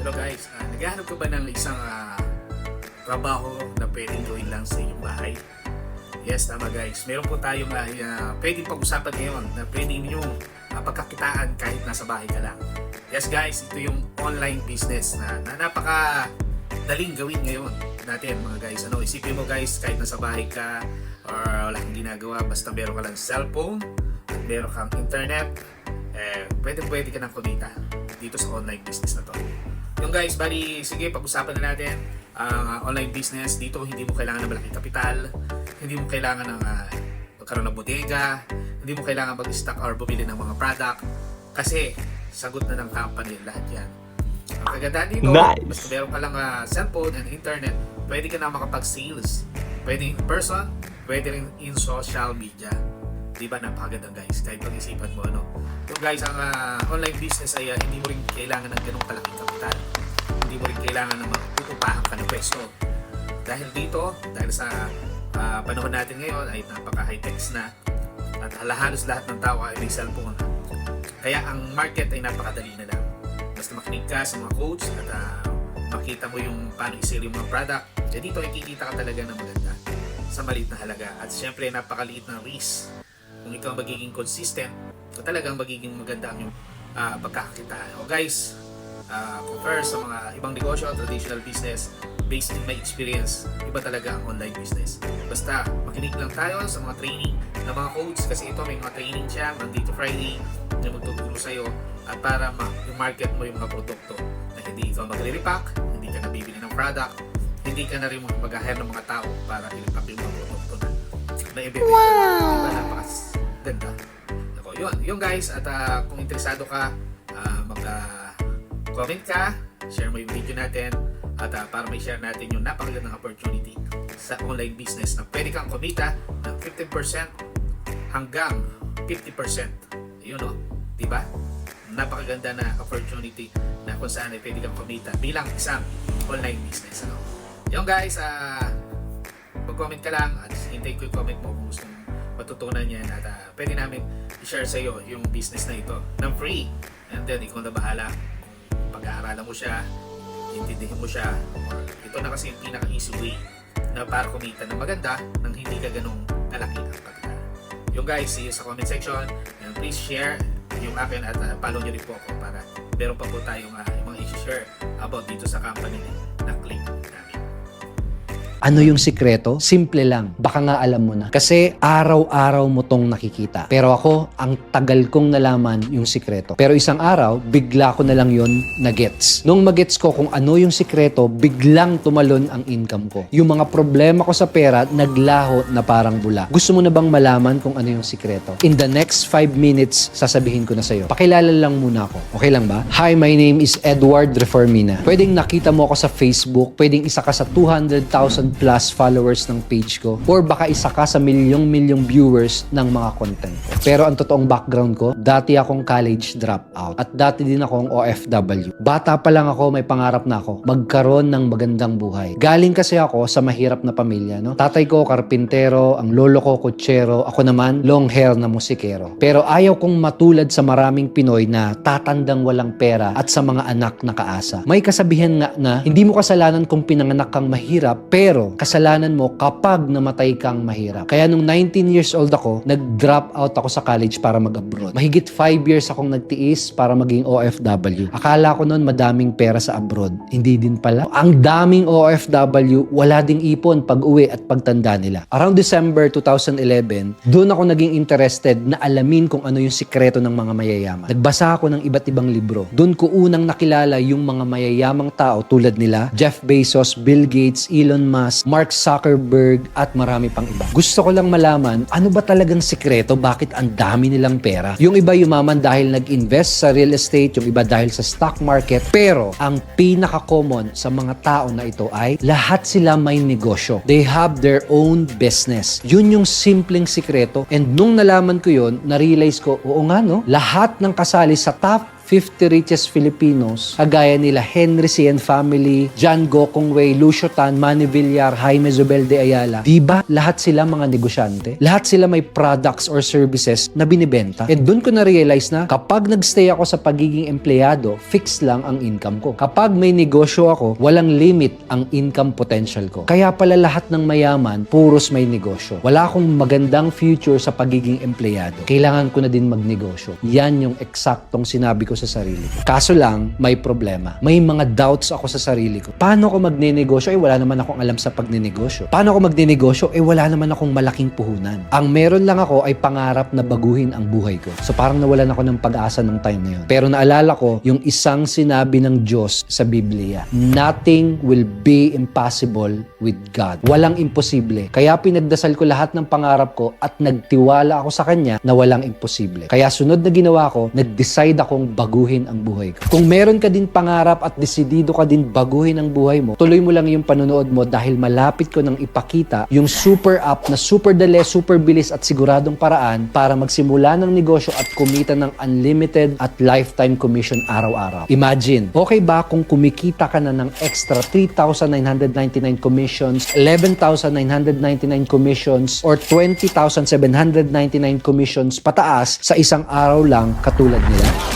Hello guys, naghahanap ka ba ng isang trabaho na pwedeng gawin lang sa inyong bahay? Yes, tama guys. Meron po tayong pwedeng pag-usapan ngayon na pwedeng ninyong pagkakitaan kahit nasa bahay ka lang. Yes guys, ito yung online business na napaka-daling gawin ngayon natin mga guys. Isipin mo guys, kahit nasa bahay ka or wala kang ginagawa, basta meron ka lang cellphone at meron kang internet, pwede ka nang kumita dito sa online business na to. Yung guys, bali, sige, pag-usapan na natin ang online business. Dito hindi mo kailangan ng malaking kapital, hindi mo kailangan ng magkaroon ng bodega, hindi mo kailangan mag-stock or bumili ng mga product kasi sagot na ng company lahat yan. Ang kagandahan dito, nice. Basta meron ka lang cellphone and internet, pwede ka na makapag-sales. Pwede in person, pwede rin in social media. Diba, napakaganda guys, kahit pag-isipan mo So guys, ang online business ay hindi mo rin kailangan ng ganong kalaking kapital. Hindi mo rin kailangan ng magpupupahan ka ng pwesto. Dahil dito, dahil sa panahon natin ngayon ay napaka-high-tech na at halos lahat ng tao ay may cellphone. Kaya ang market ay napakadali na lang. Basta makinig ka sa mga coach at makita mo yung paano i-sell yung mga product. Kaya dito ay kikita ka talaga ng maganda sa maliit na halaga. At syempre napakaliit ng risk. Kung ikaw magiging consistent, talagang magiging maganda ang yung pagkakakitaan. O guys, compare sa mga ibang negosyo, traditional business, based in my experience, iba talaga ang online business. Basta makinig lang tayo sa mga training ng mga coach kasi ito may mga training siya Monday to Friday na magtuturo sa'yo at para i-market mo yung mga produkto na hindi ikaw magre-repack, hindi ka nabibili ng product, hindi ka na rin mag-hire ng mga tao para i-repack yung mga produkto na i-bibili. Diba, napakaganda. Yun guys, at kung interesado ka, mag-comment ka, share mo yung video natin at para may share natin yung napakagandang opportunity sa online business na pwede kang kumita ng 15% hanggang 50%. Yun diba? Napakaganda na opportunity na kung saan ay pwede kang kumita bilang isang online business. Yun guys, mag-comment ka lang at hintay ko yung comment mo kung gusto matutunan yan at pwede namin i-share sa iyo yung business na ito ng free, and then ikaw na bahala kung pag-aaralan mo siya, intindihin mo siya, or ito na kasi yung pinaka-easy way na para kumita ng maganda nang hindi ka ganong kalaki ang kapital. Yung guys, see you sa comment section and please share yung akin at follow nyo rin po ako para meron pa po tayong mga i-share about dito sa company na click namin. Ano yung sikreto? Simple lang. Baka nga alam mo na. Kasi araw-araw mo tong nakikita. Pero ako, ang tagal kong nalaman yung sikreto. Pero isang araw, bigla ko na lang yun na-gets. Nung mag-gets ko kung ano yung sikreto, biglang tumalon ang income ko. Yung mga problema ko sa pera, naglaho na parang bula. Gusto mo na bang malaman kung ano yung sikreto? In the next 5 minutes, sasabihin ko na sa'yo. Pakilala lang muna ako. Okay lang ba? Hi, my name is Edward Reformina. Pwedeng nakita mo ako sa Facebook, pwedeng isa ka sa 200,000 plus followers ng page ko, or baka isa ka sa milyong viewers ng mga content ko. Pero ang totoong background ko, dati akong college dropout at dati din akong OFW. Bata pa lang ako, may pangarap na ako magkaroon ng magandang buhay. Galing kasi ako sa mahirap na pamilya, Tatay ko karpintero, ang lolo ko kutsero, ako naman long hair na musikero. Pero ayaw kong matulad sa maraming Pinoy na tatandang walang pera at sa mga anak na kaasa. May kasabihan nga na hindi mo kasalanan kung pinanganak kang mahirap, pero kasalanan mo kapag namatay kang mahirap. Kaya nung 19 years old ako, nag-drop out ako sa college para mag-abroad. Mahigit 5 years akong nagtiis para maging OFW. Akala ko noon madaming pera sa abroad. Hindi din pala. Ang daming OFW, wala ding ipon pag-uwi at pagtanda nila. Around December 2011, doon ako naging interested na alamin kung ano yung sikreto ng mga mayayaman. Nagbasa ako ng iba't ibang libro. Doon ko unang nakilala yung mga mayayamang tao tulad nila Jeff Bezos, Bill Gates, Elon Musk, Mark Zuckerberg at marami pang iba. Gusto ko lang malaman ano ba talagang sikreto, bakit ang dami nilang pera. Yung iba yumaman dahil nag-invest sa real estate, yung iba dahil sa stock market, pero ang pinaka-common sa mga tao na ito ay lahat sila may negosyo. They have their own business. Yun yung simpleng sikreto, and nung nalaman ko yun, na-realize ko, oo nga lahat ng kasali sa top 50 richest Filipinos, kagaya nila Henry C. and family, John Gokong Wei, Lucio Tan, Manny Villar, Jaime Zubel de Ayala. Diba lahat sila mga negosyante? Lahat sila may products or services na binibenta. And doon ko na-realize na kapag nagstay ako sa pagiging empleyado, fix lang ang income ko. Kapag may negosyo ako, walang limit ang income potential ko. Kaya pala lahat ng mayaman, puros may negosyo. Wala akong magandang future sa pagiging empleyado. Kailangan ko na din magnegosyo. Yan yung eksaktong sinabi ko sa sarili ko. Kaso lang, may problema. May mga doubts ako sa sarili ko. Paano ako magnenegosyo? Wala naman akong alam sa pagnenegosyo. Paano ako magnenegosyo? Wala naman akong malaking puhunan. Ang meron lang ako ay pangarap na baguhin ang buhay ko. So parang nawalan ako ng pag-asa ng time na yun. Pero naalala ko yung isang sinabi ng Diyos sa Biblia. Nothing will be impossible with God. Walang imposible. Kaya pinagdasal ko lahat ng pangarap ko at nagtiwala ako sa Kanya na walang imposible. Kaya sunod na ginawa ko, nag-decide akong baguhin ang buhay ko. Kung meron ka din pangarap at desidido ka din baguhin ang buhay mo, tuloy mo lang yung panonood mo dahil malapit ko nang ipakita yung super app na super dali, super bilis at siguradong paraan para magsimula ng negosyo at kumita ng unlimited at lifetime commission araw-araw. Imagine, okay ba kung kumikita ka na ng extra 3,999 commissions, 11,999 commissions, or 20,799 commissions pataas sa isang araw lang katulad nila?